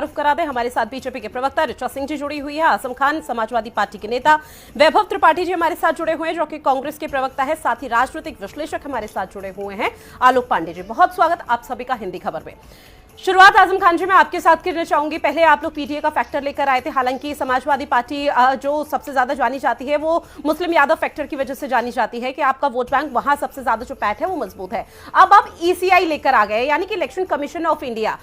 तारुफ करा दें। हमारे साथ बीजेपी के प्रवक्ता ऋचा सिंह जी जुड़ी हुई है, आजम खान समाजवादी पार्टी के नेता वैभव त्रिपाठी जी हमारे साथ जुड़े हुए हैं जो कि कांग्रेस के प्रवक्ता है, साथ ही राजनीतिक विश्लेषक हमारे साथ जुड़े हुए हैं आलोक पांडे जी। बहुत स्वागत आप सभी का हिंदी खबर में। शुरुआत आजम खान जी मैं आपके साथ करना चाहूंगी। पहले आप लोग पीटीए का फैक्टर लेकर आए थे, हालांकि समाजवादी पार्टी जो सबसे ज्यादा जानी जाती है वो मुस्लिम यादव फैक्टर की वजह से जानी जाती है कि आपका वोट बैंक वहां सबसे ज्यादा जो पैठ है वो मजबूत है। अब आप ईसीआई लेकर आ गए, यानी कि election commission of India.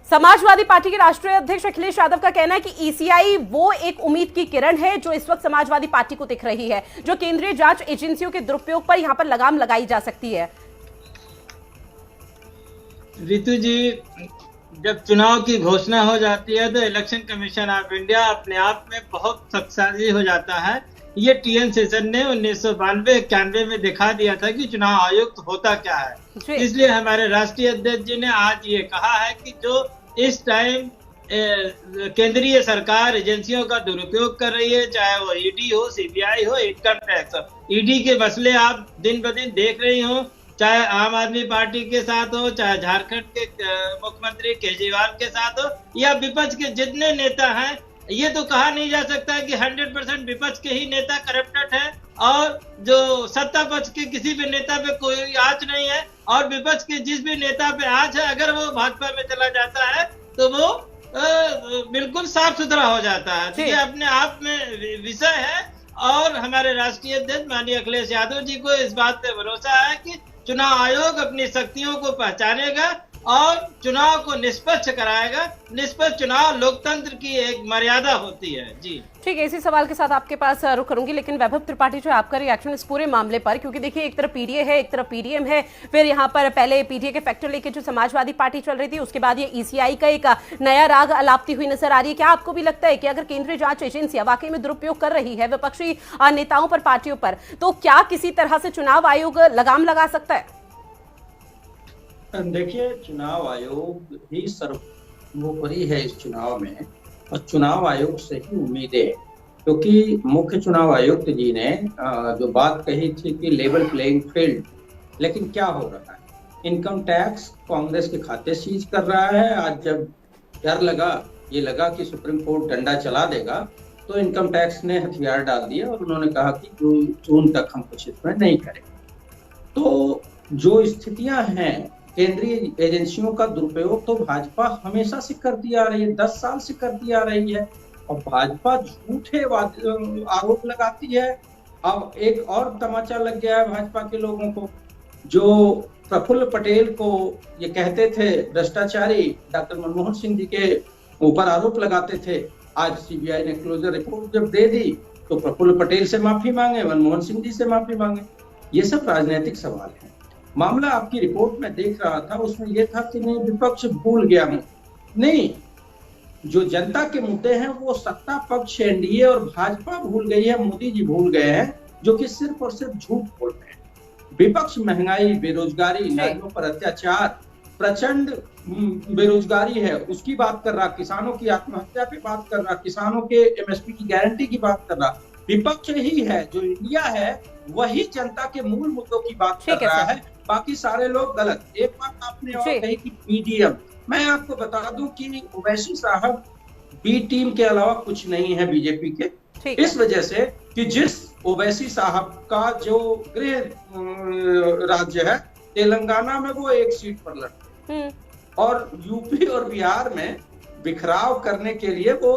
Samajwadi party के राष्ट्रीय अध्यक्ष अखिलेश यादव का कहना है कि ईसीआई वो एक उम्मीद की किरण है जो इस वक्त समाजवादी पार्टी को दिख रही है, जो केंद्रीय जांच एजेंसियों के दुरुपयोग पर यहां पर लगाम लगाई जा सकती है। रितु जी, जब चुनाव की घोषणा हो जाती है तो इलेक्शन कमीशन ऑफ इंडिया अपने आप में बहुत शक्तिशाली हो जाता है। ये टीएन शेषन ने 1992-91 में दिखा दिया था कि चुनाव आयुक्त होता क्या है। इसलिए हमारे राष्ट्रीय अध्यक्ष जी ने आज ये कहा है कि जो इस टाइम केंद्रीय सरकार एजेंसियों का दुरुपयोग कर रही है, चाहे वो ईडी हो, सीबीआई हो, इनकम टैक्स हो, ईडी के मसले आप दिन ब दिन देख रही हो, चाहे आम आदमी पार्टी के साथ हो, चाहे झारखंड के मुख्यमंत्री केजरीवाल के साथ हो, या विपक्ष के जितने नेता हैं, ये तो कहा नहीं जा सकता कि 100% विपक्ष के ही नेता करप्टेड है और जो सत्ता पक्ष के किसी भी नेता पे कोई आंच नहीं है। और विपक्ष के जिस भी नेता पे आंच है, अगर वो भाजपा में चला जाता है तो वो बिल्कुल साफ सुथरा हो जाता है। तो ये अपने आप में विषय है और हमारे राष्ट्रीय अध्यक्ष माननीय अखिलेश यादव जी को इस बात पे भरोसा है कि चुनाव आयोग अपनी शक्तियों को पहचानेगा और चुनाव को निष्पक्ष कराएगा। निष्पक्ष चुनाव लोकतंत्र की एक मर्यादा होती है। जी ठीक है, इसी सवाल के साथ आपके पास रुक करूंगी, लेकिन वैभव त्रिपाठी जो आपका रिएक्शन इस पूरे मामले पर, क्योंकि देखिए एक तरफ पीडीए है, एक तरफ पीडीएम है, फिर यहाँ पर पहले पीडीए के फैक्टर लेके जो समाजवादी पार्टी चल रही थी, उसके बाद ये ईसीआई का एक नया राग अलापती हुई नजर आ रही है। क्या आपको भी लगता है कि अगर केंद्रीय जांच एजेंसियां वाकई में दुरुपयोग कर रही है विपक्षी नेताओं पर, पार्टियों पर, तो क्या किसी तरह से चुनाव आयोग लगाम लगा सकता है? देखिए, चुनाव आयोग ही सर्वोपरि है इस चुनाव में और चुनाव आयोग से ही उम्मीदें, क्योंकि मुख्य चुनाव आयुक्त जी ने जो बात कही थी कि लेवल प्लेइंग फील्ड, लेकिन क्या हो रहा है? इनकम टैक्स कांग्रेस के खाते सीज कर रहा है। आज जब डर लगा, ये लगा कि सुप्रीम कोर्ट डंडा चला देगा, तो इनकम टैक्स ने हथियार डाल दिया और उन्होंने कहा कि जून तक हम कुछ इसमें नहीं करेंगे। तो जो स्थितियां हैं, केंद्रीय एजेंसियों का दुरुपयोग तो भाजपा हमेशा से करती आ रही है, 10 साल से करती आ रही है और भाजपा झूठे आरोप लगाती है। अब एक और तमाचा लग गया है भाजपा के लोगों को, जो प्रफुल्ल पटेल को ये कहते थे भ्रष्टाचारी, डॉक्टर मनमोहन सिंह जी के ऊपर आरोप लगाते थे। आज सीबीआई ने क्लोजर रिपोर्ट जब दे दी तो प्रफुल्ल पटेल से माफी मांगे, मनमोहन सिंह जी से माफी मांगे। ये सब राजनीतिक सवाल है। मामला आपकी रिपोर्ट में देख रहा था, उसमें यह था कि नहीं विपक्ष भूल गया हूं, नहीं, जो जनता के मुद्दे हैं वो सत्ता पक्ष एनडीए और भाजपा भूल गई है, मोदी जी भूल गए हैं, जो कि सिर्फ और सिर्फ झूठ बोल रहे हैं। विपक्ष महंगाई, बेरोजगारी, नारियों पर अत्याचार, प्रचंड बेरोजगारी है उसकी बात कर रहा, किसानों की आत्महत्या पे बात कर रहा, किसानों के एमएसपी की गारंटी की बात कर रहा। विपक्ष ही है, जो इंडिया है वही जनता के मूल मुद्दों की बात कर रहा है, बाकी सारे लोग गलत। एक बात आपने और कही कि पीडीएम, मैं आपको बता दूं कि ओवैसी साहब बी टीम के अलावा कुछ नहीं है बीजेपी के, इस वजह से कि जिस ओवैसी साहब का जो गृह राज्य है तेलंगाना में, वो एक सीट पर लड़ते और यूपी और बिहार में बिखराव करने के लिए वो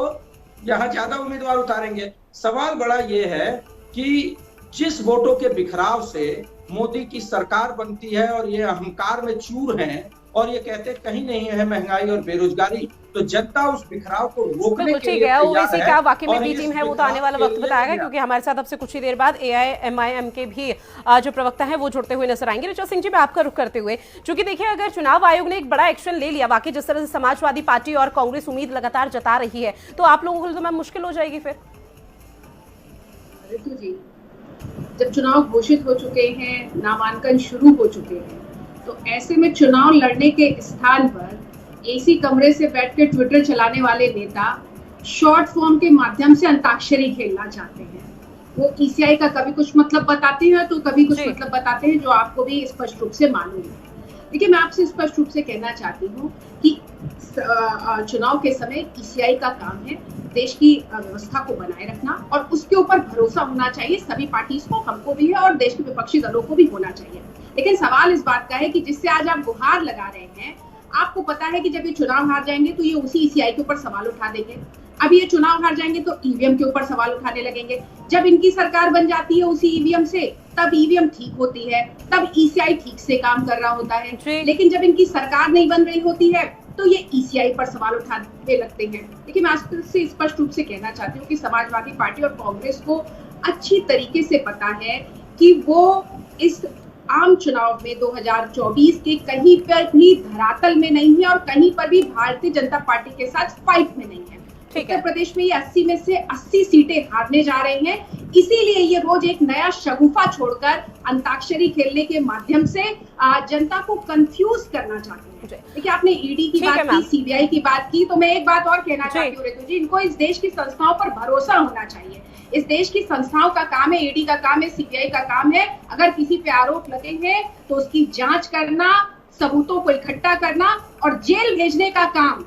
यहाँ ज्यादा उम्मीदवार उतारेंगे। सवाल बड़ा ये है कि जिस वोटों के बिखराव से मोदी की सरकार बनती है और ये अहंकार में चूर हैं और ये कहते कहीं नहीं है महंगाई और बेरोजगारी, तो जनता उस बिखराव को रोकने के लिए तैयार है। क्या वाकई में बी टीम है वो तो आने वाला वक्त बताएगा, क्योंकि हमारे साथ अब से कुछ ही देर बाद एआईएमआईएम के भी जो प्रवक्ता है वो जुड़ते हुए नजर आएंगे। ऋचा सिंह जी, मैं आपका रुख करते हुए, क्योंकि देखिए अगर चुनाव आयोग ने एक बड़ा एक्शन ले लिया वाकई, जिस तरह से समाजवादी पार्टी और कांग्रेस उम्मीद लगातार जता रही है, तो आप लोगों को तो मुश्किल हो जाएगी फिर। ऋतु जी, जब चुनाव घोषित हो चुके हैं, नामांकन शुरू हो चुके हैं, तो ऐसे में चुनाव लड़ने के स्थान पर एसी कमरे से बैठ के ट्विटर चलाने वाले नेता शॉर्ट फॉर्म के माध्यम से अंताक्षरी खेलना चाहते हैं। वो ईसीआई का कभी कुछ मतलब बताते हैं तो कभी कुछ मतलब बताते हैं, जो आपको भी स्पष्ट रूप से मालूम है। देखिए, मैं आपसे स्पष्ट रूप से कहना चाहती हूँ कि चुनाव के समय ईसीआई का काम है देश की व्यवस्था को बनाए रखना, और उसके ऊपर भरोसा होना चाहिए सभी पार्टीज को, हमको भी है और देश के विपक्षी दलों को भी होना चाहिए। लेकिन सवाल इस बात का है कि जिससे आज आप गुहार लगा रहे हैं, आपको पता है कि जब ये चुनाव हार जाएंगे तो ये उसी ईसीआई के ऊपर सवाल उठा देंगे। अब ये चुनाव हार जाएंगे तो ईवीएम के ऊपर सवाल उठाने लगेंगे। जब इनकी सरकार बन जाती है उसी ईवीएम से, तब ईवीएम ठीक होती है, तब ईसीआई ठीक से काम कर रहा होता है। लेकिन जब इनकी सरकार नहीं बन रही होती है तो ये ईसीआई पर सवाल उठाने लगते हैं। देखिए, मैं आपसे स्पष्ट रूप से कहना चाहती हूँ कि समाजवादी पार्टी और कांग्रेस को अच्छी तरीके से पता है कि वो इस आम चुनाव में 2024 के कहीं पर भी धरातल में नहीं है और कहीं पर भी भारतीय जनता पार्टी के साथ फाइट में नहीं है। उत्तर प्रदेश में ये 80 में से 80 सीटें हारने जा रहे हैं, इसीलिए ये रोज एक नया शगुफा छोड़कर अंताक्षरी खेलने के माध्यम से जनता को कंफ्यूज करना चाहते हैं। देखिए, आपने ईडी की बात की, सीबीआई की बात की, तो मैं एक बात और कहना चाहती हूँ रितु जी, इनको इस देश की संस्थाओं पर भरोसा होना चाहिए। इस देश की संस्थाओं का काम है, ईडी का काम है, सीबीआई का काम है, अगर किसी पे आरोप लगे हैं तो उसकी जांच करना, सबूतों को इकट्ठा करना, और जेल भेजने का काम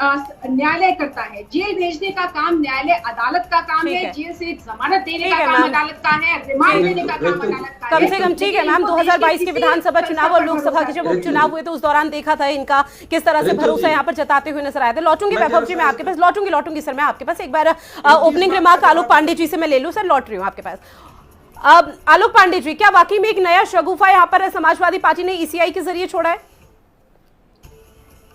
न्यायालय करता है। जेल भेजने का काम न्यायालय, अदालत का काम है। जेल से जमानत देने का काम अदालत का है, रिमांड देने का काम अदालत का है। कम से कम ठीक है मैम, 2022 के विधानसभा चुनाव और लोकसभा के जब उपचुनाव हुए तो उस दौरान देखा था इनका किस तरह से भरोसा यहाँ पर जताते हुए नजर आए थे। लौटूंगी वैभव जी, मैं आपके पास लौटूंगी सर, मैं आपके पास एक बार ओपनिंग रिमार्क आलोक पांडे जी से मैं ले लूं। सर, लौट रही हूँ आपके पास। आलोक पांडे जी, क्या वाकई में एक नया शगुफा यहाँ पर समाजवादी पार्टी ने ईसीआई के जरिए छोड़ा है?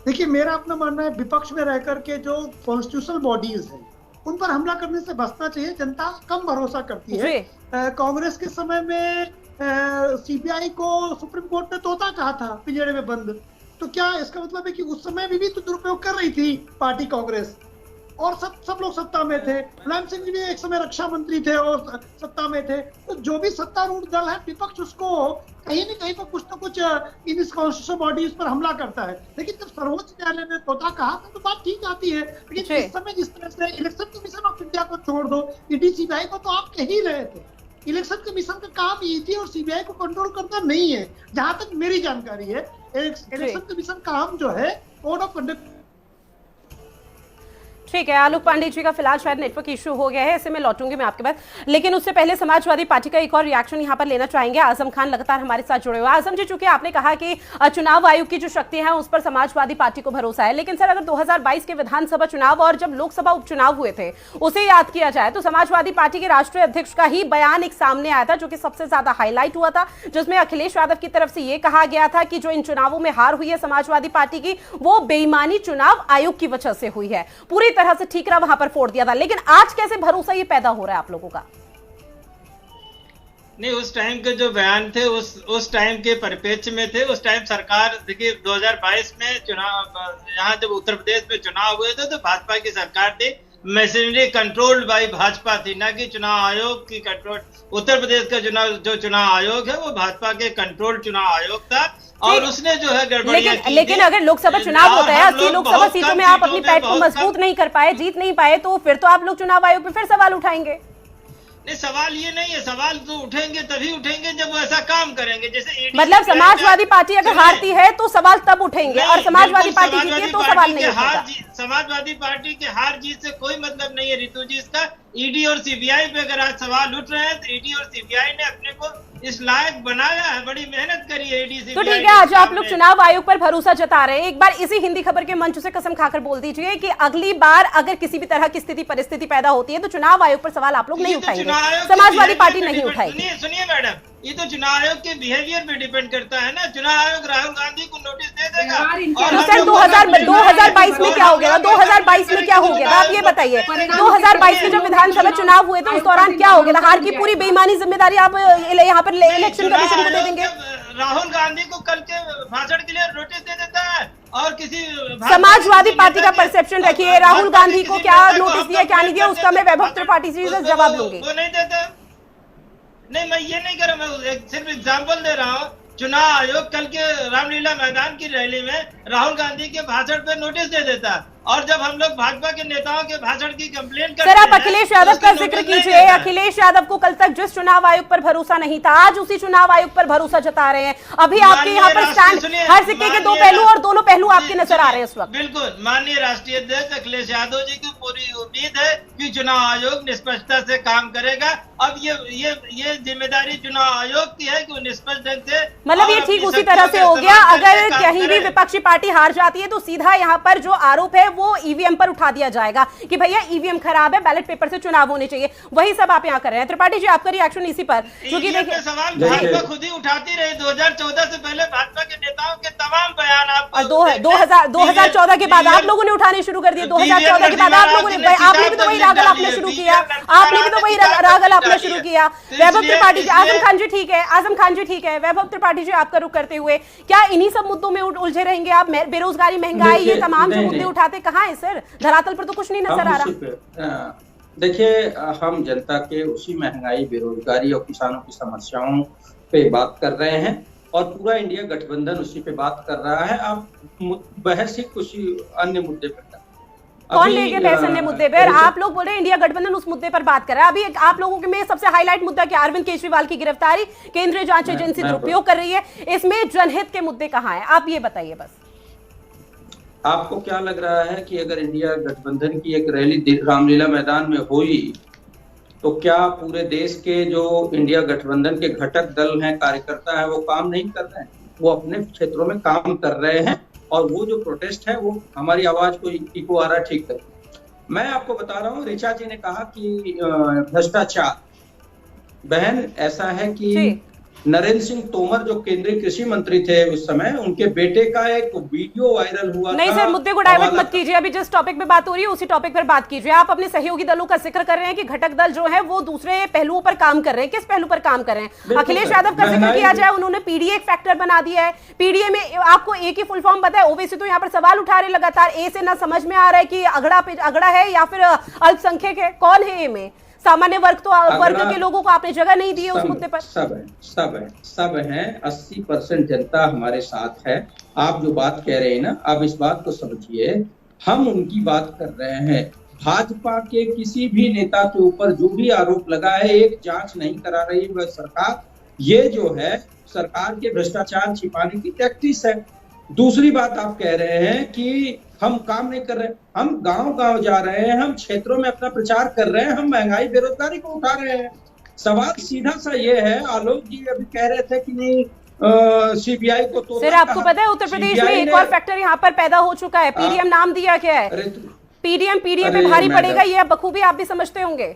देखिए, मेरा अपना मानना है विपक्ष में रहकर के जो कॉन्स्टिट्यूशनल बॉडीज हैं उन पर हमला करने से बचना चाहिए। जनता कम भरोसा करती है। कांग्रेस के समय में सीबीआई को सुप्रीम कोर्ट ने तोता कहा था पिंजरे में बंद, तो क्या इसका मतलब है कि उस समय भी तो दुरुपयोग कर रही थी पार्टी कांग्रेस, और सब लोग सत्ता में थे। मुलायम सिंह जी भी एक समय रक्षा मंत्री थे और सत्ता में थे। तो जो भी सत्तारूढ़ दल है, विपक्ष उसको कहीं न कहीं पर कुछ न कुछ इन कॉन्स्टिट्यूशनल बॉडीज पर हमला करता है। लेकिन जब सर्वोच्च न्यायालय ने तोता कहा था तो बात ठीक आती है। लेकिन इस समय जिस तरह से इलेक्शन कमीशन ऑफ इंडिया को छोड़ दो, ईडी सीबीआई को तो आप कह ही रहे थे। इलेक्शन कमीशन का काम ईडी और सीबीआई को कंट्रोल करना नहीं है, जहां तक मेरी जानकारी है। इलेक्शन कमीशन का काम जो है कोड ऑफ कंडक्ट। ठीक है, आलोक पांडे जी का फिलहाल शायद नेटवर्क इशू हो गया है, ऐसे में लौटूंगी मैं आपके पास। लेकिन उससे पहले समाजवादी पार्टी का एक और रिएक्शन यहां पर लेना चाहेंगे। आजम खान लगातार हमारे साथ जुड़े हुए। आजम जी, चूंकि आपने कहा कि चुनाव आयोग की जो शक्ति है उस पर समाजवादी पार्टी को भरोसा है, लेकिन सर अगर 2022 के विधानसभा चुनाव और जब लोकसभा उपचुनाव हुए थे उसे याद किया जाए तो समाजवादी पार्टी के राष्ट्रीय अध्यक्ष का ही बयान एक सामने आया था जो कि सबसे ज्यादा हाईलाइट हुआ था, जिसमें अखिलेश यादव की तरफ से यह कहा गया था कि जो इन चुनावों में हार हुई है समाजवादी पार्टी की, वो बेईमानी चुनाव आयोग की वजह से हुई है। पूरी तरह से ठीकरा वहां पर फोड़ दिया था। लेकिन आज कैसे भरोसा ये पैदा हो रहा है आप लोगों का? नहीं, उस टाइम के जो बयान थे उस टाइम के परिप्रेक्ष्य में थे। उस टाइम सरकार, देखिए 2022 में चुनाव, यहाँ जब उत्तर प्रदेश में चुनाव हुए थे तो भाजपा की सरकार थी, मशीनरी कंट्रोल्ड बाय भाजपा थी, ना कि चुनाव आयोग की कंट्रोल। उत्तर प्रदेश का चुनाव आयोग है वो भाजपा के कंट्रोल चुनाव आयोग था, और उसने जो है गड़बड़ियां की। लेकिन अगर लोकसभा चुनाव होता है, 80 लोकसभा सीटों में आप अपनी पैठ को मजबूत नहीं कर पाए, जीत नहीं पाए, तो फिर तो आप लोग चुनाव आयोग पे फिर सवाल उठाएंगे। नहीं, सवाल ये नहीं है, सवाल तो उठेंगे तभी उठेंगे जब वो ऐसा काम करेंगे। जैसे मतलब समाजवादी पार्टी अगर हारती है तो सवाल तब उठेंगे, और समाजवादी पार्टी जीती है तो सवाल नहीं उठेगा। समाजवादी पार्टी के हार जीत से कोई मतलब नहीं है रितु जी। इसका ईडी और सीबीआई पे अगर आज सवाल उठ रहे हैं तो ईडी और सीबीआई ने अपने को इस लायक बनाया है, बड़ी मेहनत करी है ईडी सीबीआई। तो ठीक है, आज आप लोग चुनाव आयोग पर भरोसा जता रहे हैं, एक बार इसी हिंदी खबर के मंच से कसम खाकर बोल दीजिए कि अगली बार अगर किसी भी तरह की स्थिति परिस्थिति पैदा होती है तो चुनाव आयोग पर सवाल आप लोग नहीं उठाएंगे, समाजवादी पार्टी नहीं उठाएगी। सुनिए मैडम, ये तो चुनाव आयोग के बिहेवियर पे डिपेंड करता है ना। चुनाव आयोग राहुल गांधी को नोटिस दे देगा। तो सर 2022 में क्या हो गया? 2022 में क्या हो गया? आप ये बताइए, 2022 में जब विधानसभा चुनाव हुए थे उस दौरान क्या हो गया? हार की पूरी बेईमानी जिम्मेदारी आप यहाँ पर इलेक्शन कमीशन को दे देंगे? राहुल गांधी को कल के भाषण के लिए नोटिस दे देता है, और किसी समाजवादी पार्टी का परसेप्शन रखिए, राहुल गांधी को क्या नोटिस दिया क्या नहीं दिया उसका मैं वैभव त्रिपाठी जी से जवाब लूंगी। वो नहीं देता। नहीं, मैं ये नहीं कर रहा, मैं सिर्फ एग्जाम्पल दे रहा हूँ चुनाव आयोग कल के रामलीला मैदान की रैली में राहुल गांधी के भाषण पे नोटिस दे देता, और जब हम लोग भाजपा के नेताओं के भाषण की कंप्लेन करते हैं, सर आप अखिलेश यादव का जिक्र कीजिए। अखिलेश यादव को कल तक जिस चुनाव आयोग पर भरोसा नहीं था, आज उसी चुनाव आयोग पर भरोसा जता रहे हैं। अभी आपके यहाँ पर स्टैंड, हर सिक्के के दो पहलू और दोनों पहलू आपके नजर आ रहे हैं इस वक्त। बिल्कुल, माननीय राष्ट्रीय अध्यक्ष अखिलेश यादव जी की पूरी उम्मीद है कि चुनाव आयोग निष्पक्षता से काम करेगा। अब ये जिम्मेदारी चुनाव आयोग की है कि वो निष्पक्ष ढंग से, मतलब ये ठीक उसी तरह से हो गया, अगर कहीं भी विपक्षी पार्टी हार जाती है तो सीधा यहाँ पर जो आरोप है वो ईवीएम पर उठा दिया जाएगा कि भैया ईवीएम खराब है, बैलेट पेपर से चुनाव होने चाहिए। वही सब आप यहाँ कर रहे हैं। त्रिपाठी जी आपका रिएक्शन इसी पर, क्योंकि देखिए सवाल भाजपा खुद ही उठाती रही। 2014 से पहले भाजपा के नेताओं के तमाम बयान आप, और 2014 के बाद आप लोगों ने उठाने शुरू कर दिए। 2014 के बाद आप लोगों ने, आपने भी तो वही रागल आपने शुरू किया, आपने भी तो वही रागल आपने शुरू किया। वैभव त्रिपाठी जी, आजम खान जी ठीक है, आजम खान जी ठीक है, वैभव त्रिपाठी जी आपका रुख करते हुए, क्या इन्हीं सब मुद्दों में उलझे रहेंगे आप? बेरोजगारी, महंगाई, ये तमाम जो मुद्दे उठाते कहाँ है सर? धरातल पर तो कुछ नहीं नजर आ रहा। देखिए, हम जनता के उसी महंगाई, बेरोजगारी और किसानों की समस्याओं पे बात कर रहे हैं, और पूरा इंडिया गठबंधन उसी पे बात कर रहा है। आप बहस ही कुछ अन्य मुद्दे पर कौन लेके बहस अन्य मुद्दे पर? आप लोग बोल रहे हैं इंडिया गठबंधन उस मुद्दे पर बात कर रहा है। अभी आप लोगों के में सबसे हाईलाइट मुद्दा क्या? अरविंद केजरीवाल की गिरफ्तारी, केंद्रीय जांच एजेंसी दुरुपयोग कर रही है, इसमें जनहित के मुद्दे कहाँ हैं? आप ये बताइए बस। आपको क्या लग रहा है कि अगर इंडिया गठबंधन की एक रैली रामलीला मैदान में हुई तो क्या पूरे देश के जो इंडिया गठबंधन के घटक दल हैं, कार्यकर्ता हैं, वो काम नहीं कर रहे हैं? वो अपने क्षेत्रों में काम कर रहे हैं, और वो जो प्रोटेस्ट है वो हमारी आवाज को इको आ रहा ठीक है। मैं आपको बता रहा हूँ, ऋचा जी ने कहा कि भ्रष्टाचार, बहन ऐसा है कि नरेंद्र सिंह तोमर जो केंद्रीय कृषि मंत्री थे उस समय, उनके बेटे का एक वीडियो वायरल हुआ। नहीं सर, मुद्दे को डाइवर्ट मत कीजिए, अभी जिस टॉपिक पे बात हो रही है उसी टॉपिक पर बात कीजिए। आप अपने सहयोगी दलों का जिक्र कर रहे हैं कि घटक दल जो है वो दूसरे पहलुओं पर काम कर रहे हैं। किस पहलू पर काम कर रहे हैं? अखिलेश यादव का जिक्र किया जाए, उन्होंने पीडीए एक फैक्टर बना दिया है। पीडीए में आपको ए की फुल फॉर्म पता है? ओवैसी तो यहाँ पर सवाल उठा रहे लगातार, ए से ना समझ में आ रहा है कि अगड़ा है या फिर अल्पसंख्यक है, कौन है ए में? सामान्य वर्ग तो वर्ग के लोगों को आपने जगह नहीं दी है उस मुद्दे पर। सब है 80% जनता हमारे साथ है। आप जो बात कह रहे हैं ना, आप इस बात को समझिए, हम उनकी बात कर रहे हैं। भाजपा के किसी भी नेता के ऊपर जो भी आरोप लगा है, एक जांच नहीं करा रही वह सरकार। ये जो है सरकार के भ्रष्टाचार छिपाने की टैक्टिस है। दूसरी बात आप कह रहे हैं कि हम काम नहीं कर रहे, हम गांव-गांव जा रहे हैं, हम क्षेत्रों में अपना प्रचार कर रहे हैं, हम महंगाई, बेरोजगारी को उठा रहे हैं। सवाल सीधा सा ये है, आलोक जी अभी कह रहे थे कि नहीं सीबीआई को तो सर आपको पता है उत्तर प्रदेश में एक और फैक्टर यहाँ पर पैदा हो चुका है, पीडीएम नाम दिया गया है। पीडीएम पे भारी पड़ेगा, ये बखूबी आप भी समझते होंगे।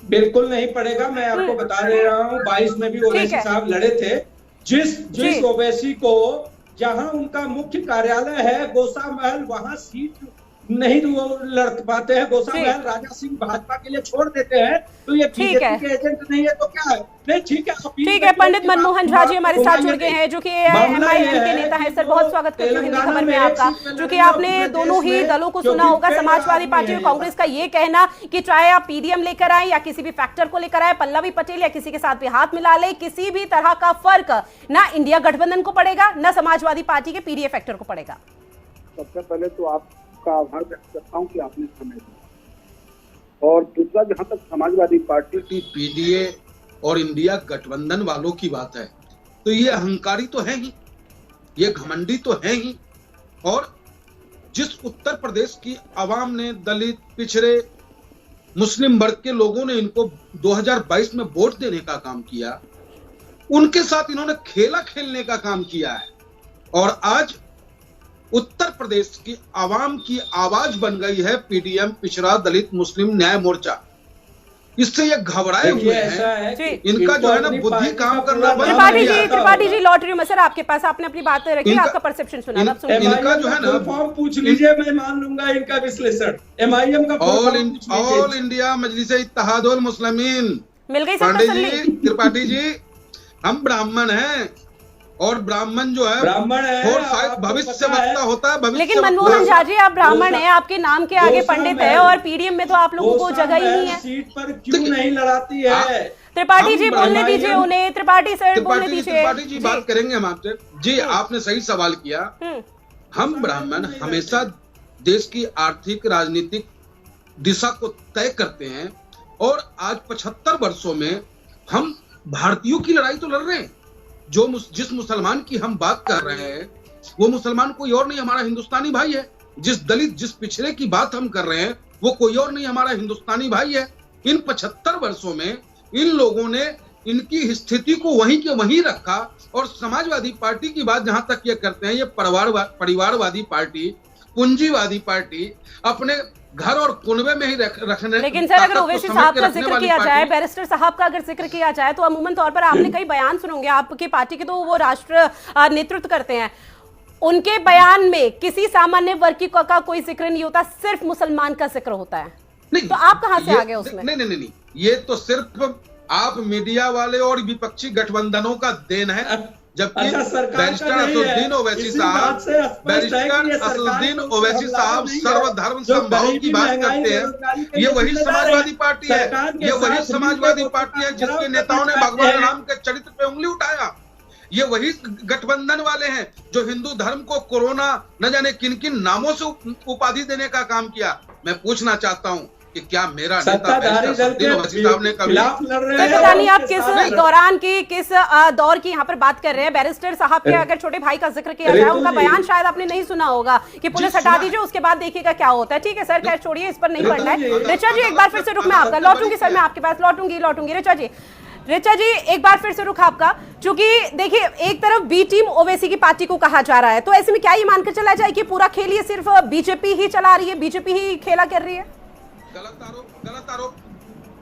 बिल्कुल नहीं पड़ेगा, मैं आपको बता दे रहा हूँ। 22 में भी ओवैसी साहब लड़े थे। जिस ओवैसी को जहां उनका मुख्य कार्यालय है गोसा महल, वहां सीट नहीं लड़ पाते हैं, गोसा महल राजा सिंह भाजपा के लिए छोड़ देते हैं, तो ये बीजेपी के एजेंट नहीं है तो क्या है? नहीं, ठीक है। पंडित मनमोहन झा जी हमारे साथ जुड़ गए हैं, जो कि एमआईएम के नेता है। सर बहुत स्वागत करते हैं हिंदी खबर में आपका। जो कि आपने दोनों ही दलों को सुना होगा, समाजवादी पार्टी और कांग्रेस का ये कहना कि चाहे आप पीडीएम लेकर आए या किसी भी फैक्टर को लेकर आए, पल्लवी पटेल या किसी के साथ भी हाथ मिला ले, किसी भी तरह का फर्क ना इंडिया गठबंधन को पड़ेगा ना समाजवादी पार्टी के पीडीए फैक्टर को पड़ेगा। सबसे पहले तो आपका आभार व्यक्त करता हूँ कि आपने समय दिया, और दूसरा जहाँ तक समाजवादी पार्टी की पीडीए और इंडिया गठबंधन वालों की बात है, तो ये अहंकारी तो है ही, ये घमंडी तो है ही। और जिस उत्तर प्रदेश की आवाम ने, दलित, पिछड़े, मुस्लिम वर्ग के लोगों ने इनको 2022 में वोट देने का काम किया, उनके साथ इन्होंने खेला खेलने का काम किया है। और आज उत्तर प्रदेश की आवाम की आवाज बन गई है पीडीएम, पिछड़ा, दलित, मुस्लिम न्याय मोर्चा। इससे ये घबराए हुए हैं। इनका जो है ना बुद्धि काम करना बंद। त्रिपाठी जी लौट रही हूँ मैं सर आपके पास, आपने अपनी बात रखी, आपका परसेप्शन सुना। इनका जो है ना फॉर्म पूछ लीजिए, मैं मान लूंगा इनका विश्लेषण। एमआईएम का ऑल इंडिया मजलिस इत्तेहादुल मुस्लिमीन। मिल गई पांडे जी, त्रिपाठी जी, हम ब्राह्मण हैं, और ब्राह्मण जो है ब्राह्मण है, और शायद भविष्य से वक्ता होता है। लेकिन मनमोहन झा जी आप ब्राह्मण हैं, आपके नाम के आगे पंडित है, और पीडीएम में तो आप लोगों को जगह ही नहीं है। सीट पर क्यों नहीं लड़ाती है? त्रिपाठी जी हम बोलने ब्राह्मण दीजिए उन्हें, त्रिपाठी सर बोलने दीजिए। त्रिपाठी जी बात करेंगे हम आपसे। जी आपने सही सवाल किया। हम ब्राह्मण हमेशा देश की आर्थिक राजनीतिक दिशा को तय करते हैं और आज 75 वर्षों में हम भारतीयों की लड़ाई तो लड़ रहे हैं। जिस मुसलमान की हम बात कर रहे हैं वो मुसलमान कोई और नहीं, हमारा हिंदुस्तानी भाई है। जिस दलित जिस पिछड़े की बात हम कर रहे हैं वो कोई और नहीं, हमारा हिंदुस्तानी भाई है। इन 75 वर्षों में इन लोगों ने इनकी स्थिति को वहीं के वहीं रखा और समाजवादी पार्टी की बात जहां तक ये करते हैं, ये परिवारवादी पार्टी, पूंजीवादी पार्टी अपने घर और कुनबे में ही रखने। लेकिन सर अगर ओवैसी साहब का जिक्र किया जाए, बैरिस्टर साहब का अगर जिक्र किया जाए तो अमूमन तौर पर आपने कई बयान सुने होंगे, आपकी पार्टी के तो वो राष्ट्र नेतृत्व करते हैं, उनके बयान में किसी सामान्य वर्ग का कोई जिक्र नहीं होता, सिर्फ मुसलमान का जिक्र होता है। नहीं, तो आप कहां से आ गए उसमें? नहीं, ये तो सिर्फ आप मीडिया वाले और विपक्षी गठबंधनों का देन है। जबकि बैरिस्टर असदुद्दीन ओवैसी साहब सर्वधर्म समभाव की बात करते हैं। ये वही समाजवादी पार्टी है, ये वही समाजवादी पार्टी है जिसके नेताओं ने भगवान राम के चरित्र पे उंगली उठाया। ये वही गठबंधन वाले हैं जो हिंदू धर्म को कोरोना न जाने किन किन नामों से उपाधि देने का काम किया। मैं पूछना चाहता हूं कि क्या मेरा नेता साहब ने कभी पता नहीं आप किस दौरान की किस दौर की यहाँ पर बात कर रहे हैं। बैरिस्टर साहब के अगर छोटे भाई का जिक्र किया जाए, उनका बयान शायद आपने नहीं सुना होगा कि पुलिस हटा दीजिए, उसके बाद देखिएगा क्या होता है। ठीक है सर, खैर छोड़िए, इस पर नहीं पड़ना है। ऋचा जी एक बार फिर से रुक, मैं आपका लौटूंगी सर, मैं आपके पास लौटूंगी। ऋचा जी एक बार फिर से रुख आपका, क्योंकि देखिए एक तरफ बी टीम ओवैसी की पार्टी को कहा जा रहा है, तो ऐसे में क्या ये मानकर चला जाए कि पूरा खेल ये सिर्फ बीजेपी ही चला रही है, बीजेपी ही खेला कर रही है? गलत आरोप।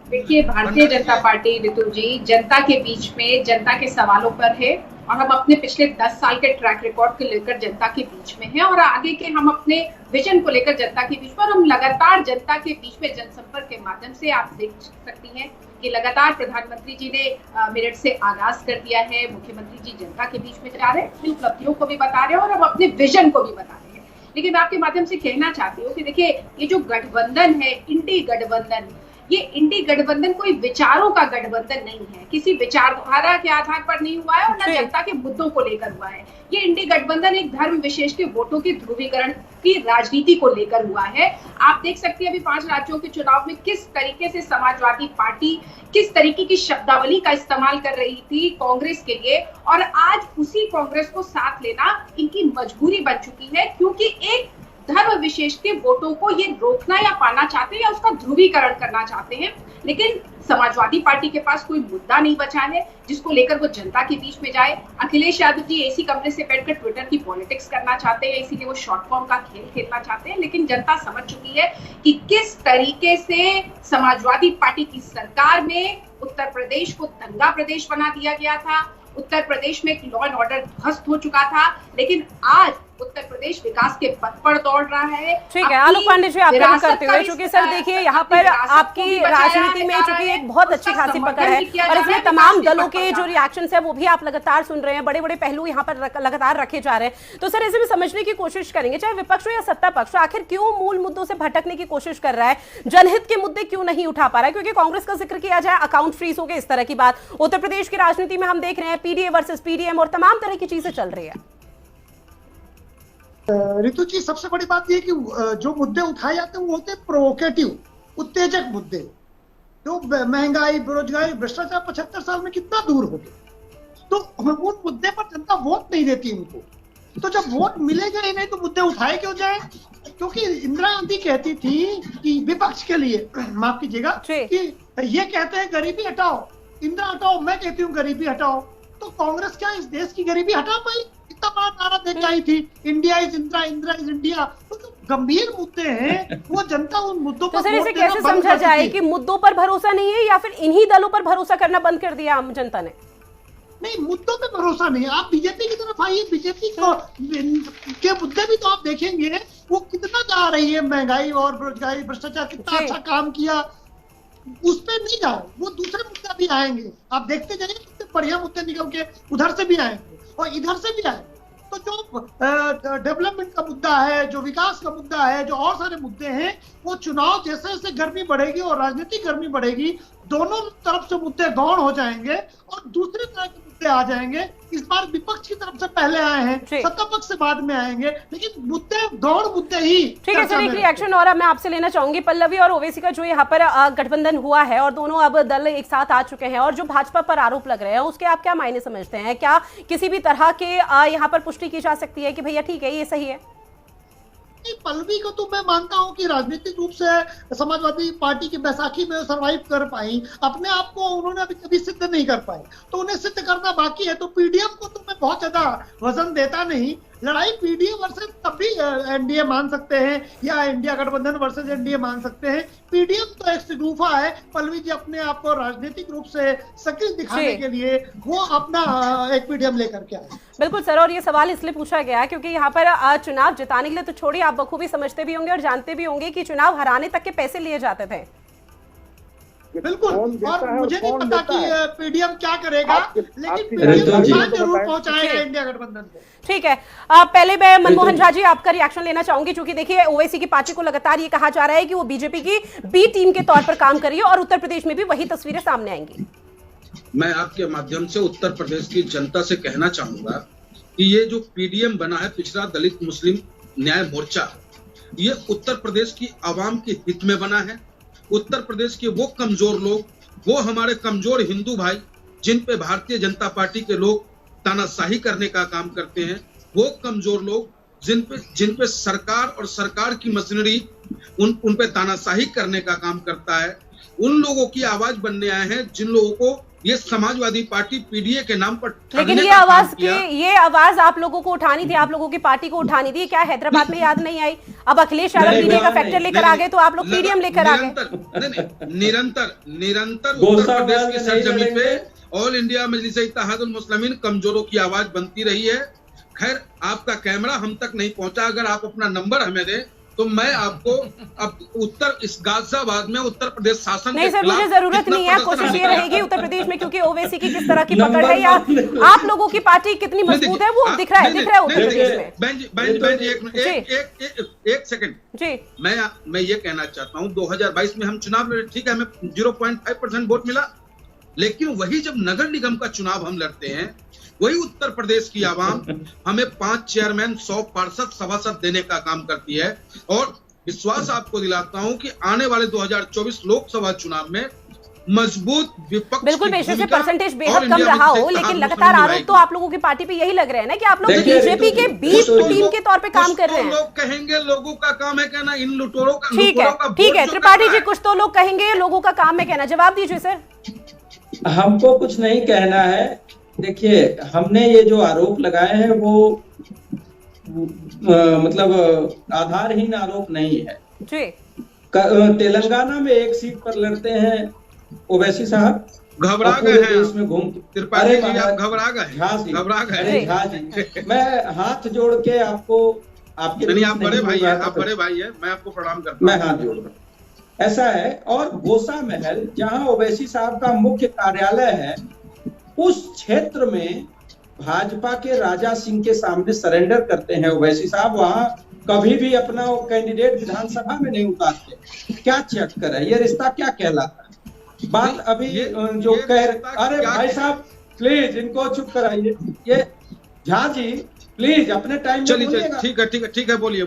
देखिए भारतीय जनता पार्टी ऋतु जी जनता के बीच में, जनता के सवालों पर है और हम अपने पिछले 10 साल के ट्रैक रिकॉर्ड को लेकर जनता के बीच में है और आगे के हम अपने विजन को लेकर जनता के बीच में, और हम लगातार जनता के बीच में जनसंपर्क के माध्यम से आप देख सकती हैं कि लगातार प्रधानमंत्री जी ने मेरठ से आगाज कर दिया है, मुख्यमंत्री जी जनता के बीच में जा रहे हैं, अपनी उपलब्धियों को भी बता रहे हैं और हम अपने विजन को भी बता रहे हैं। लेकिन मैं आपके माध्यम से कहना चाहती हूँ कि देखिए ये जो गठबंधन है, इंडी गठबंधन, ये इंडी गठबंधन कोई विचारों का गठबंधन नहीं है, किसी विचारधारा के आधार पर नहीं हुआ है और न जनता के मुद्दों को लेकर हुआ है। ये इंडी गठबंधन एक धर्म विशेष के वोटों की ध्रुवीकरण की राजनीति को लेकर हुआ है। आप देख सकते हैं अभी 5 राज्यों के चुनाव में किस तरीके से समाजवादी पार्टी किस तरीके की शब्दावली का इस्तेमाल कर रही थी कांग्रेस के लिए, और आज उसी कांग्रेस को साथ लेना इनकी मजबूरी बन चुकी है, क्योंकि एक धर्म विशेष के वोटों को ये रोकना या पाना चाहते हैं या उसका ध्रुवीकरण करना चाहते हैं। लेकिन समाजवादी पार्टी के पास कोई मुद्दा नहीं बचा है जिसको लेकर वो जनता के बीच में जाए। अखिलेश यादव जी एसी कमरे से बैठकर ट्विटर की पॉलिटिक्स करना चाहते हैं, इसीलिए वो शॉर्ट फॉर्म का खेल खेलना चाहते हैं। लेकिन जनता समझ चुकी है कि किस तरीके से समाजवादी पार्टी की सरकार में उत्तर प्रदेश को दंगा प्रदेश बना दिया गया था, उत्तर प्रदेश में एक लॉ एंड ऑर्डर ध्वस्त हो चुका था, लेकिन आज उत्तर प्रदेश विकास के पथ पर दौड़ रहा है। ठीक है आलोक पांडे जी, आपका करते हुए चूंकि सर देखिए यहाँ पर आपकी राजनीति में चूंकि एक बहुत अच्छी खासी पकड़ है और इसमें तमाम दलों के जो रिएक्शंस है वो भी आप लगातार सुन रहे हैं, बड़े बड़े पहलू यहाँ पर लगातार रखे जा रहे हैं। तो सर इसे भी समझने की कोशिश करेंगे, चाहे विपक्ष हो या सत्ता पक्ष, आखिर क्यों मूल मुद्दों से भटकने की कोशिश कर रहा है, जनहित के मुद्दे क्यों नहीं उठा पा रहा है? क्योंकि कांग्रेस का जिक्र किया जाए, अकाउंट फ्रीज हो गए, इस तरह की बात उत्तर प्रदेश की राजनीति में हम देख रहे हैं, पीडीए वर्सेस पीडीएम और तमाम तरह की चीजें चल रही है। ऋतु जी सबसे बड़ी बात यह कि जो मुद्दे उठाए जाते हैं वो होते हैं प्रोवोकेटिव, उत्तेजक मुद्दे। जो महंगाई, बेरोजगारी, भ्रष्टाचार 75 साल में कितना दूर हो गए, तो उन मुद्दे पर जनता वोट नहीं देती उनको। तो जब वोट मिलेगा ही नहीं तो मुद्दे उठाए क्यों जाए? क्योंकि इंदिरा गांधी कहती थी कि विपक्ष के लिए, माफ कीजिएगा, कि ये कहते हैं गरीबी हटाओ, इंदिरा हटाओ, मैं कहती हूँ गरीबी हटाओ। तो कांग्रेस क्या इस देश की गरीबी हटा पाई? इतना बड़ा नारा दे के आई थी, India is Indira, Indira is India. तो जो गंभीर मुद्दे हैं वो जनता उन मुद्दों पर तो इसे कैसे समझा जाए कि मुद्दों पर भरोसा नहीं है या फिर इन्हीं दलों पर भरोसा करना बंद कर दिया आम जनता ने? नहीं, मुद्दों पे भरोसा नहीं। आप बीजेपी की तरफ आइए, बीजेपी के मुद्दे भी तो आप देखेंगे वो कितना जा रही है, महंगाई और बेरोजगारी, भ्रष्टाचार, कितना अच्छा काम किया, उस पर नहीं जाओ, वो दूसरे मुद्दे भी आएंगे। आप देखते जाइए कितने बढ़िया मुद्दे निकल के उधर से भी आएंगे और इधर से भी आएंगे। तो जो डेवलपमेंट का मुद्दा है, जो विकास का मुद्दा है, जो और सारे मुद्दे हैं, वो चुनाव जैसे जैसे गर्मी बढ़ेगी और राजनीतिक गर्मी बढ़ेगी दोनों तरफ से मुद्दे गौण हो जाएंगे और दूसरी तरह के मुद्दे आ जाएंगे। इस बार विपक्ष की तरफ से पहले आए हैं, सत्ता पक्ष से बाद में आएंगे, लेकिन मुद्दे गौण मुद्दे ही। ठीक है सर, एक रिएक्शन और मैं आपसे लेना चाहूंगी। पल्लवी और ओवैसी का जो यहाँ पर गठबंधन हुआ है और दोनों अब दल एक साथ आ चुके हैं और जो भाजपा पर आरोप लग रहे हैं उसके आप क्या मायने समझते हैं? क्या किसी भी तरह के यहाँ पर पुष्टि की जा सकती है कि भैया ठीक है ये सही है? पल्लवी को तो मैं मानता हूं कि राजनीतिक रूप से समाजवादी पार्टी की बैसाखी में सरवाइव कर पाई, अपने आप को उन्होंने अभी कभी सिद्ध नहीं कर पाए, तो उन्हें सिद्ध करना बाकी है। तो पीडीएम को तो मैं बहुत ज्यादा वजन देता नहीं। लड़ाई पीडीएम वर्सेस तब भी एनडीए मान सकते हैं या इंडिया गठबंधन वर्सेस एनडीए मान सकते हैं। पीडीएम तो एक शगुफा है। पल्लवी जी अपने आप को राजनीतिक रूप से सक्रिय दिखाने के लिए वो अपना एक पीडीएम लेकर के आए। बिल्कुल सर, और ये सवाल इसलिए पूछा गया क्योंकि यहाँ पर चुनाव जिताने के लिए तो छोड़िए, आप बखूबी समझते भी होंगे और जानते भी होंगे कि चुनाव हराने तक के पैसे लिए जाते थे। बिल्कुल, और मुझे नहीं पता कि पीडीएम क्या करेगा, लेकिन पीडीएम जरूर पहुंचाएगा इंडिया गठबंधन को। ठीक है, पहले मैं मनमोहन झा जी आपका रिएक्शन लेना चाहूंगी, क्योंकि देखिए ओवैसी की पार्टी को लगातार ये कहा जा रहा है कि वो बीजेपी की बी टीम के तौर पर काम कर रही है और उत्तर प्रदेश में भी वही तस्वीरें सामने आएंगी। मैं आपके माध्यम से उत्तर प्रदेश की जनता से कहना चाहूंगा कि ये जो पीडीएम बना है, पिछड़ा दलित मुस्लिम न्याय मोर्चा, ये उत्तर प्रदेश की आवाम के हित में बना है। उत्तर प्रदेश के वो कमजोर लोग, वो हमारे कमजोर हिंदू भाई जिन पे भारतीय जनता पार्टी के लोग तानाशाही करने का काम करते हैं, वो कमजोर लोग जिन पे सरकार और सरकार की मशीनरी उन पे तानाशाही करने का काम करता है, उन लोगों की आवाज बनने आए हैं जिन लोगों को ये समाजवादी पार्टी पीडीए के नाम पर। लेकिन ये आवाज आप लोगों को उठानी थी, आप लोगों की पार्टी को उठानी थी। क्या हैदराबाद में याद नहीं आई? अब अखिलेश यादव पीडीए का फैक्टर लेकर आ गए तो आप लोग पीडीएम लेकर आ गए। निरंतर उत्तर प्रदेश की सरजमी पे ऑल इंडिया मजलिस इत्तेहादुल मुस्लिमीन कमजोरों की आवाज बनती रही है। खैर, आपका कैमरा हम तक नहीं पहुंचा, अगर आप अपना नंबर हमें दें तो मैं आपको अब इस गाजियाबाद में उत्तर प्रदेश शासन नहीं सर, मुझे जरूरत नहीं है। कोशिश ये रहेगी उत्तर प्रदेश में, क्योंकि ओवैसी की किस तरह की पकड़ है या आप लोगों की पार्टी कितनी मजबूत है वो दिख रहा है उत्तर प्रदेश में। एक सेकंड जी, मैं ये कहना चाहता हूँ 2022 में हम चुनाव लड़े, ठीक है, हमें 0.5% वोट मिला, लेकिन वही जब नगर निगम का चुनाव हम लड़ते हैं, वही उत्तर प्रदेश की आवाम हमें 5 चेयरमैन 100 पार्षद सभासद देने का काम करती है। और विश्वास आपको दिलाता हूं कि आने वाले 2024 लोकसभा चुनाव में मजबूत विपक्ष, बिल्कुल बेशक से परसेंटेज बेहद कम रहा हो, लेकिन लगातार आरोप तो आप लोगों की पार्टी पे यही लग रहे हैं ना कि आप लोग बीजेपी के बीच टीम के तौर पे काम कर रहे हैं। लोग कहेंगे लोगों का काम है कहना इन लुटेरों का। ठीक है त्रिपाठी जी, कुछ तो लोग कहेंगे लोगों का काम है कहना, जवाब दीजिए सर। हमको कुछ नहीं कहना है। देखिए, हमने ये जो आरोप लगाए हैं वो मतलब आधारहीन आरोप नहीं है जी। तेलंगाना में एक सीट पर लड़ते हैं ओवैसी साहब, घबरा गए हैं इसमें घूम। त्रिपाठी जी आप घबरा गए, घबरा गए। झा जी, मैं हाथ जोड़ के आपको आपके नहीं, आप बड़े भाई हैं, आप बड़े भाई हैं, मैं आपको प्रणाम करता हूं। मैं हाथ जोड़ रहा हूं। ऐसा है, और गोसा महल जहां ओवैसी साहब का मुख्य कार्यालय है, उस क्षेत्र में भाजपा के राजा सिंह के सामने सरेंडर करते हैं ओवैसी साहब। वहां कभी भी अपना कैंडिडेट विधानसभा में नहीं उतारते। क्या चक्कर है? ये रिश्ता क्या कहलाता है? बात अभी जो कह रहे, अरे भाई साहब प्लीज इनको चुप कराइए। ये झा जी प्लीज अपने टाइम में बोलिएगा। ठीक है, बोलिए।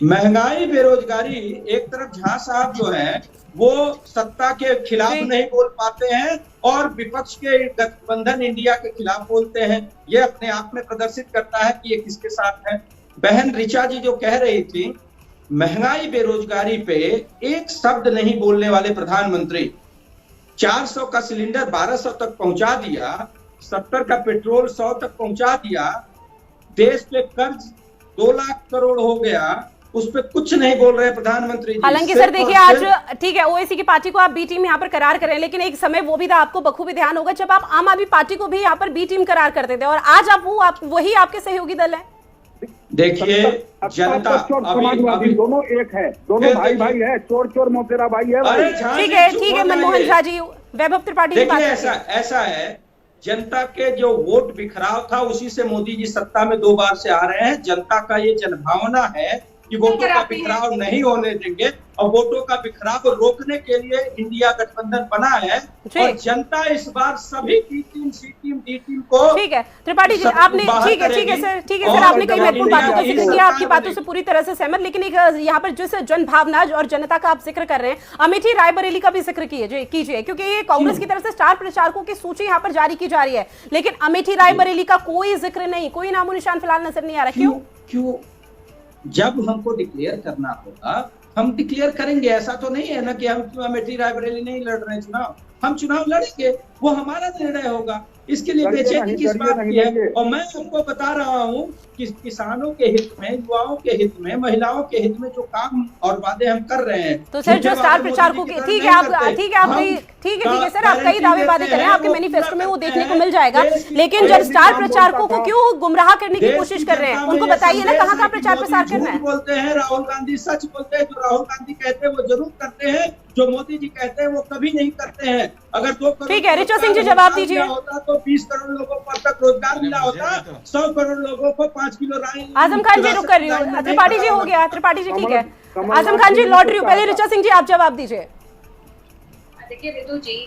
महंगाई, बेरोजगारी, एक तरफ झा साहब जो है वो सत्ता के खिलाफ नहीं बोल पाते हैं और विपक्ष के गठबंधन इंडिया के खिलाफ बोलते हैं। ये अपने आप में प्रदर्शित करता है कि ये किसके साथ है। बहन ऋचा जी जो कह रही थी महंगाई बेरोजगारी पे एक शब्द नहीं बोलने वाले प्रधानमंत्री 400 का सिलेंडर 1200 तक पहुंचा दिया, 70 का पेट्रोल 100 तक पहुंचा दिया, देश पे कर्ज 2 लाख करोड़ हो गया, उस पर कुछ नहीं बोल रहे प्रधानमंत्री। हालांकि सर देखिए, आज ठीक है ओवैसी की पार्टी को आप बी टीम यहाँ पर करार करें, लेकिन एक समय वो भी था, आपको बखूबी ध्यान होगा, जब आप आम आदमी पार्टी को भी यहाँ पर बी टीम करार करते थे और आज आप वही आपके सहयोगी दल है। देखिए, जनता समाजवादी दोनों एक है, दोनों भाई है, चोर मोतेरा भाई है। ठीक है मनमोहन झा जी, वैभव त्रिपाठी की बात। ऐसा है, जनता के जो वोट बिखराव था उसी से मोदी जी सत्ता में 2 बार से आ रहे हैं। जनता का ये जनभावना है कि वोटों का बिखराव नहीं होने देंगे और वोटों का बिखराव रोकने के लिए इंडिया गठबंधन बना है और जनता इस बार सभी बी टीम, सी टीम, डी टीम को ठीक है। त्रिपाठी जी आपने ठीक है सर आपने कई महत्वपूर्ण बातों का जिक्र किया, आपकी बातों से पूरी तरह से सहमत। लेकिन एक यहाँ पर जिस जन भावना और जनता का आप जिक्र कर रहे हैं, अमेठी रायबरेली का भी जिक्र कीजिए, क्योंकि ये कांग्रेस की तरफ से स्टार प्रचारकों की सूची यहाँ पर जारी की जा रही है, लेकिन अमेठी रायबरेली का कोई जिक्र नहीं, कोई नामो निशान फिलहाल नजर नहीं आ रहा। क्यों? जब हमको डिक्लेयर करना होगा हम डिक्लेयर करेंगे। ऐसा तो नहीं है ना कि हम अमेठी रायबरेली नहीं लड़ रहे हैं चुनाव, हम चुनाव लड़ेंगे, वो हमारा निर्णय होगा। इसके लिए बेचैनी किस बात की है? और मैं आपको बता रहा हूँ कि किसानों के हित में, युवाओं के हित में, महिलाओं के हित में जो काम और वादे हम कर रहे हैं, तो सर जो स्टार प्रचारकों के ठीक है सर, आप कई दावे वादे कर रहे हैं, आपके मैनिफेस्टो में वो देखने को मिल जाएगा, लेकिन जब स्टार प्रचारकों को क्यों गुमराह करने की कोशिश कर रहे हैं, उनको बताइए ना कहाँ प्रचार प्रसार करना है। बोलते हैं राहुल गांधी सच बोलते हैं, जो राहुल गांधी कहते हैं वो जरूर करते हैं, जो मोदी जी कहते हैं वो कभी नहीं करते हैं। अगर 2 करोड़ ठीक है, ऋचा सिंह जी जवाब दीजिए। होता तो 20 करोड़ लोगों को अब तक रोजगार मिला होता, 100 करोड़ लोगों को 5 किलो राई। आजम खान जी रुक कर रही हूँ, त्रिपाठी जी हो गया, त्रिपाठी जी ठीक है, आजम खान जी लौट रही हूँ, पहले ऋचा सिंह जी आप जवाब दीजिए। देखिए रितु जी,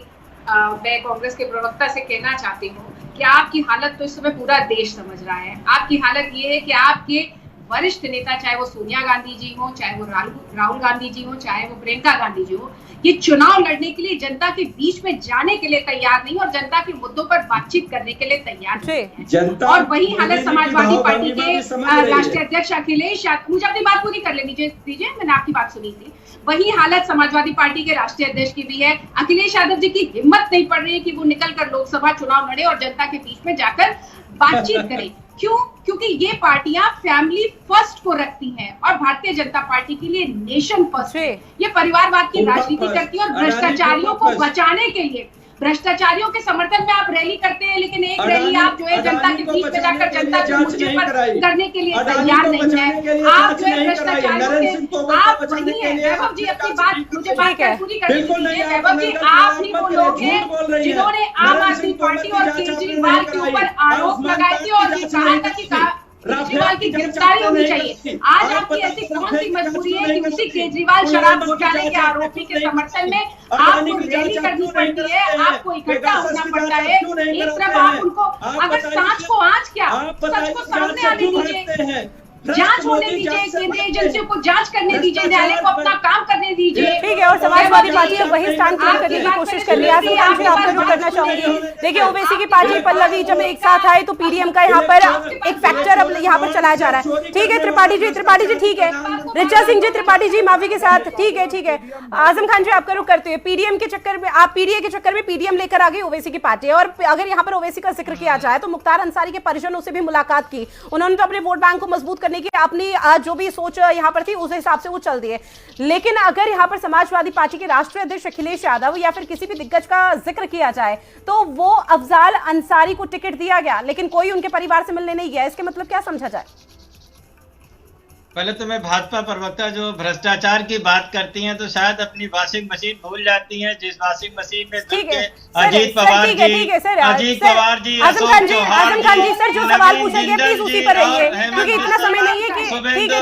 मैं कांग्रेस के प्रवक्ता से कहना चाहती हूँ कि आपकी हालत तो इस समय पूरा देश समझ रहा है। आपकी हालत ये है कि आपके वरिष्ठ नेता, चाहे वो सोनिया गांधी जी हो, चाहे वो राहुल गांधी जी हो, चाहे वो प्रियंका गांधी जी हो, ये चुनाव लड़ने के लिए जनता के बीच में जाने के लिए तैयार नहीं और जनता के मुद्दों पर बातचीत करने के लिए तैयार नहीं है। और वही हालत समाजवादी पार्टी के राष्ट्रीय अध्यक्ष अखिलेश यादव, मुझे अपनी बात पूरी कर लेनी दीजिए, मैंने आपकी बात सुनी थी। वही हालत समाजवादी पार्टी के राष्ट्रीय अध्यक्ष की भी है। अखिलेश यादव जी की हिम्मत नहीं पड़ रही है कि वो निकलकर लोकसभा चुनाव लड़े और जनता के बीच में जाकर बातचीत करें। क्यों? क्योंकि ये पार्टियां फैमिली फर्स्ट को रखती हैं और भारतीय जनता पार्टी के लिए नेशन फर्स्ट है। ये परिवारवाद की राजनीति करती है और भ्रष्टाचारियों को बचाने के लिए, भ्रष्टाचारियों के समर्थन में आप रैली करते हैं, लेकिन एक रैली आप जो है जनता के बीच में जाकर जनता के मुद्दे पर करने के लिए तैयार नहीं है। आप जो है भ्रष्टाचारियों के, आप वही है। वैभव जी अपनी बात मुझे बात पूरी करने दीजिए। वैभव जी आप ही वो लोग हैं जिन्होंने आम आदमी पार्टी और केजरीवाल के ऊपर आरोप लगाए थे और ये कहा था कि केजरीवाल की गिरफ्तारी होनी चाहिए। आज आपकी ऐसी कौन सी मजबूरी है कि उसी केजरीवाल शराब घोटाले के आरोपी के समर्थन में आपको रैली करनी पड़ती है, आपको इकट्ठा होना पड़ता है। एक तरफ आप उनको, अगर सांच को आँच क्या, सच को सामने आने दीजिए, जांच होने दीजिए, केंद्रीय एजेंसियों को जांच करने दीजिए, न्यायालय को अपना काम करने दीजिए। ठीक है, और समाजवादी पार्टी अब वही स्टैंड क्लियर करने की कोशिश कर रही है। आपको जो करना चाहूंगी, देखिए ओवैसी की पार्टी पल्लवी जब एक साथ आए तो पीडीएम का यहाँ पर एक फैक्टर अब यहाँ पर चलाया जा रहा है। ठीक है त्रिपाठी जी ठीक है, ऋचा सिंह जी, त्रिपाठी जी माफी के साथ, ठीक है। आजम खान जी आपका रुख करते हुए, पीडीएम के चक्कर में, आप पीडीए के चक्कर में पीडीएम लेकर आ गई ओवैसी की पार्टी। और अगर यहाँ पर ओवैसी का जिक्र किया जाए तो मुख्तार अंसारी के परिजनों से भी मुलाकात की, उन्होंने तो अपने वोट बैंक को मजबूत करने की अपनी जो भी सोच यहाँ पर थी उस हिसाब से वो चल दिए। लेकिन अगर यहाँ पर समाजवादी पार्टी के राष्ट्रीय अध्यक्ष अखिलेश यादव या फिर किसी भी दिग्गज का जिक्र किया जाए तो वो अफजाल अंसारी को टिकट दिया गया, लेकिन कोई उनके परिवार से मिलने नहीं गया, इसके मतलब क्या समझा जाए? पहले तो मैं भाजपा प्रवक्ता जो भ्रष्टाचार की बात करती हैं तो शायद अपनी वॉशिंग मशीन भूल जाती हैं, जिस वॉशिंग मशीन में अजीत पवार जी, आजम खान जी सर जो सवाल पूछे गए प्लीज उसी पर रहिए क्योंकि इतना समय नहीं है कि ठीक है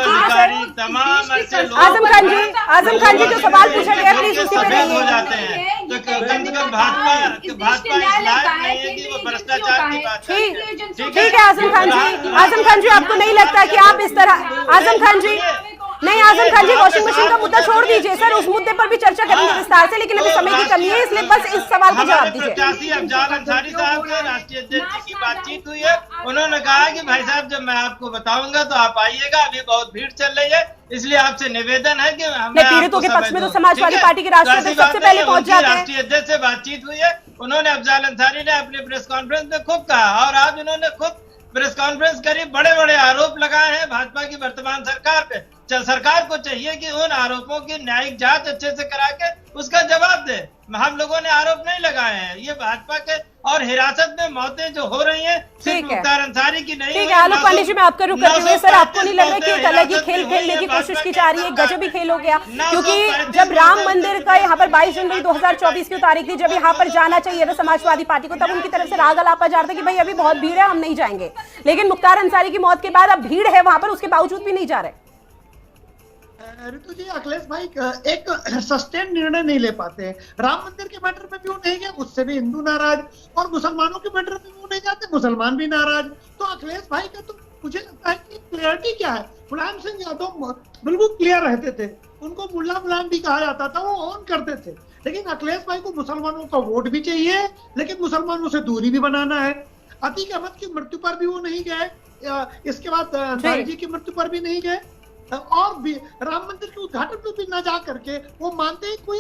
तमाम ऐसे लोग आजम खान जी जो सवाल पूछा गया प्लीज उसी पर रहिए। हो जाते हैं तो कम से कम भाजपा इस लायक नहीं है कि वो भ्रष्टाचार की बात ठीक है। आजम खान जी आपको नहीं लगता कि आप इस तरह, आजम खान जी वॉशिंग मशीन का मुद्दा छोड़ दीजिए सर, उस मुद्दे पर भी चर्चा करेंगे विस्तार से, लेकिन अभी समय की कमी है इसलिए बस इस सवाल का जवाब दीजिए। प्रत्याशी अफजाल अंसारी साहब के राष्ट्रीय अध्यक्ष की बातचीत हुई है, उन्होंने कहा कि भाई साहब जब मैं आपको बताऊंगा तो आप आइएगा, अभी बहुत भीड़ चल रही है इसलिए आपसे निवेदन है कि पीड़ितों के पक्ष में तो समाजवादी पार्टी के राष्ट्रीय अध्यक्ष सबसे पहले पहुंच जाते हैं। राष्ट्रीय अध्यक्ष से बातचीत हुई है, उन्होंने अफजाल अंसारी ने अपने प्रेस कॉन्फ्रेंस में खूब कहा और आज उन्होंने खूब प्रेस कॉन्फ्रेंस करी, बड़े बड़े आरोप लगाए हैं भाजपा की वर्तमान सरकार पे। सरकार को चाहिए कि उन आरोपों की न्यायिक जांच अच्छे से करा के उसका जवाब दे। हम लोगों ने आरोप नहीं लगाए हैं, ये भाजपा के और हिरासत में मौतें जो हो रही हैं सिर्फ मुख्तार अंसारी की नहीं। ठीक है आलोक पांडे जी मैं आपका रुख करते हुए, सर आपको नहीं लग रहा कि एक अलग ही खेल खेलने की कोशिश की जा रही है, गजब ही खेल हो गया? क्योंकि जब राम मंदिर का यहाँ पर 22 जनवरी 2024 की तारीख थी, जब यहाँ पर जाना चाहिए था समाजवादी पार्टी को, तब उनकी तरफ से राग अलापा जा रहा था कि भाई अभी बहुत भीड़ है हम नहीं जाएंगे, लेकिन मुख्तार अंसारी की मौत के बाद अब भीड़ है वहां पर, उसके बावजूद भी नहीं जा रहे। ऋतु जी, अखिलेश भाई एक सस्टेन निर्णय नहीं ले पाते हैं। राम मंदिर के मैटर में भी वो नहीं गए, उससे भी हिंदू नाराज, और मुसलमानों के मैटर में वो नहीं जाते, मुसलमान भी नाराज। तो अखिलेश भाई का तो मुझे लगता है कि क्लियरिटी क्या है। मुलायम सिंह यादव बिल्कुल क्लियर रहते थे, उनको मुल्ला मुलायम भी कहा जाता था, वो ऑन करते थे। लेकिन अखिलेश भाई को मुसलमानों का वोट भी चाहिए, लेकिन मुसलमानों से दूरी भी बनाना है। अतीक अहमद की मृत्यु पर भी वो नहीं गए, इसके बाद दारी जी की मृत्यु पर भी नहीं गए, और भी राम मंदिर के उद्घाटन में भी न जा करके वो मानते हैं कोई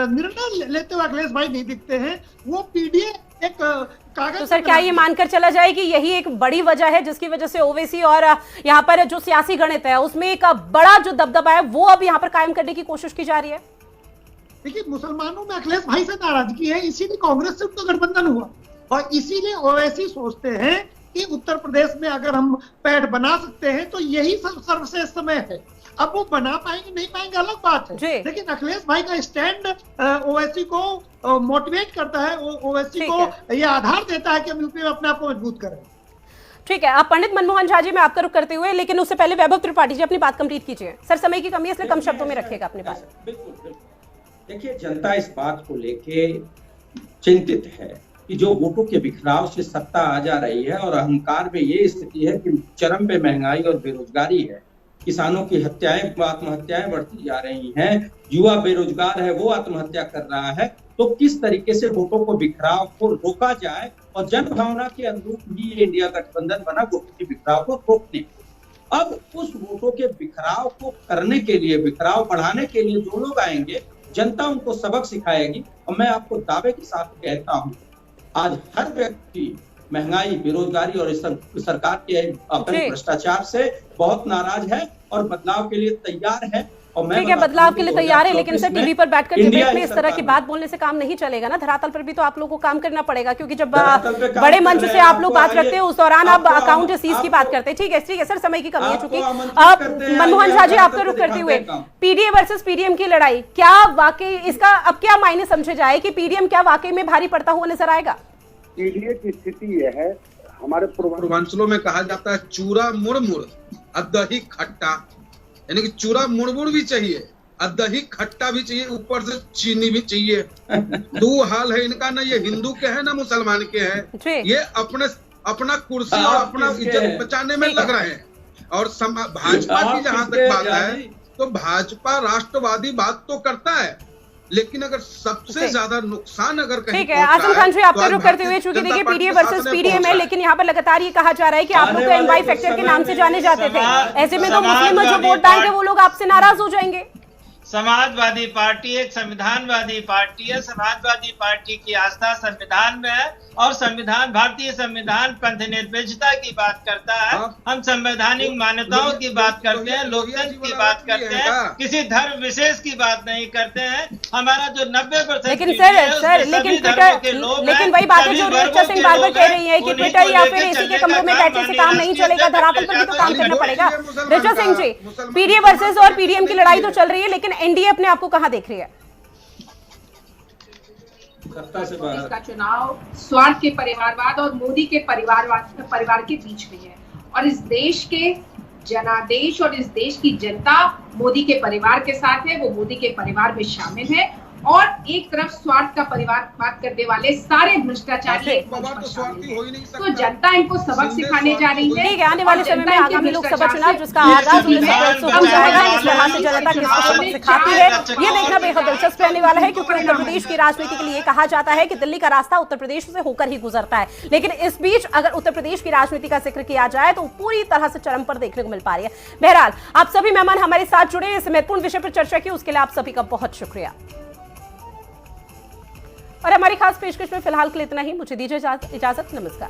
निर्णय लेते हुए अखिलेश भाई नहीं दिखते हैं। वो पीडीए एक कागज। तो सर, क्या ये मानकर चला जाए कि यही एक बड़ी वजह है जिसकी वजह से ओवैसी और यहाँ पर जो सियासी गणित है उसमें एक बड़ा जो दबदबा है वो अब यहाँ पर कायम करने की कोशिश की जा रही है? देखिए, मुसलमानों में अखिलेश भाई से नाराजगी है, इसीलिए कांग्रेस से उनका गठबंधन हुआ, और इसीलिए ओवैसी सोचते हैं कि उत्तर प्रदेश में अगर हम पैठ बना सकते हैं तो यही सर्वश्रेष्ठ समय है। अब वो बना पाएंगे नहीं पाएंगे अलग बात है, लेकिन अखिलेश भाई का स्टैंड ओवैसी को मोटिवेट करता है, ओवैसी को ये आधार देता है कि हम यूपी में अपने आप को मजबूत करें। ठीक है, आप पंडित मनमोहन झा जी, मैं आपका रुख करते हुए, लेकिन उससे पहले वैभव त्रिपाठी जी अपनी बात कंप्लीट कीजिए। सर, समय की कमी है इसलिए कम शब्दों में रखिएगा अपनी बात। बिल्कुल। देखिए, जनता इस बात को लेके चिंतित है कि जो वोटों के बिखराव से सत्ता आ जा रही है, और अहंकार में ये स्थिति है कि चरम पे महंगाई और बेरोजगारी है, किसानों की हत्याएं, आत्महत्याएं बढ़ती जा रही हैं, युवा बेरोजगार है वो आत्महत्या कर रहा है। तो किस तरीके से वोटों को बिखराव को रोका जाए, और जन भावना के अनुरूप ही इंडिया गठबंधन बना वोटों के बिखराव को रोकने। अब उस वोटों के बिखराव को करने के लिए, बिखराव बढ़ाने के लिए जो लोग आएंगे, जनता उनको सबक सिखाएगी। और मैं आपको दावे के साथ कहता हूँ, आज हर व्यक्ति महंगाई, बेरोजगारी और इस सरकार के भ्रष्टाचार से बहुत नाराज है और बदलाव के लिए तैयार है। और मैं ठीक है, बदलाव के लिए तैयार है, लेकिन सर टीवी पर बैठकर डिबेट में इस तरह की बात बोलने से काम नहीं चलेगा ना। धरातल पर भी तो आप लोगों को काम करना पड़ेगा, क्योंकि जब बड़े मंच से आप लोग बात रखते हैं उस दौरान आप अकाउंट सीज की बात करते हैं। ठीक है सर, समय की कमी है चूंकि। मनमोहन झा जी, आपका रुख करते हुए, पीडीए वर्सेस पीडीएम की लड़ाई, क्या वाकई इसका अब क्या मायने समझे जाए कि पीडीएम क्या वाकई में भारी पड़ता हुआ नजर आएगा? पीडीए की स्थिति यह है, हमारे पूर्वांचलों में कहा जाता है चूरा मुड़ मुड़ दही खट्टा, यानी कि चूरा मुड़ मुड़ भी चाहिए, दही खट्टा भी चाहिए, ऊपर से चीनी भी चाहिए। दो हाल है इनका, ना ये हिंदू के हैं ना मुसलमान के हैं, ये अपना कुर्सी और अपना इज्जत बचाने में लग रहे हैं। और भाजपा की जहां तक बात है, तो भाजपा राष्ट्रवादी बात तो करता है, लेकिन अगर सबसे ज्यादा नुकसान अगर कहीं ठीक है, आजम खान जी, आपका रुख करते हुए, चूंकि देखिए पीडीए वर्सेस पीडीएम है, लेकिन यहाँ पर लगातार ये कहा जा रहा है कि आप लोग तो एमवाई फैक्टर के नाम से जाने जाते थे, ऐसे में तो मुस्लिम जो वोट बैंक है वो लोग आपसे नाराज हो जाएंगे। समाजवादी पार्टी एक संविधानवादी पार्टी है। समाजवादी पार्टी की आस्था संविधान में है, और संविधान, भारतीय संविधान पंथ निर्विचारता की बात करता है। हम संवैधानिक मान्यताओं की बात करते हैं, लोकतंत्र की बात करते हैं, किसी धर्म विशेष की बात नहीं करते हैं। हमारा जो 90% लेकिन सर लेकिन वही बातें जो ऋचा सिंह बार-बार कह रही है कि ट्विटर या फिर एसी के कमरों में बैठने से काम नहीं चलेगा, धरातल पर भी तो काम करना पड़ेगा। ऋचा सिंह जी, पीडीए वर्सेस और पीडीएम की लड़ाई तो चल रही है, लेकिन एनडीए अपने आप को कहां देख रही है? इसका चुनाव स्वार्थ के परिवारवाद और मोदी के परिवार के बीच में है, और इस देश के जनादेश और इस देश की जनता मोदी के परिवार के साथ है, वो मोदी के परिवार में शामिल है, और एक तरफ स्वार्थ का परिवार बात करने वाले सारे भ्रष्टाचारी तो जनता इनको सबक सिखाने जा रही है। ठीक है, आने वाले समय में आगामी लोकसभा चुनाव जिसका आगाज सुगम जाएगा, इस तरह से जनता किसको सबक सिखाती है ये देखना बेहद दिलचस्प रहने वाला है, क्योंकि उत्तर प्रदेश की राजनीति के लिए कहा जाता है कि दिल्ली का रास्ता उत्तर प्रदेश से होकर ही गुजरता है। लेकिन इस बीच अगर उत्तर प्रदेश की राजनीति का जिक्र किया जाए तो पूरी तरह से चरम पर देखने को मिल पा रही है। बहरहाल, आप सभी मेहमान हमारे साथ जुड़े, इस महत्वपूर्ण विषय पर चर्चा की, उसके लिए आप सभी का बहुत शुक्रिया। और हमारी खास पेशकश में फिलहाल के लिए इतना ही, मुझे दीजिए इजाजत, नमस्कार।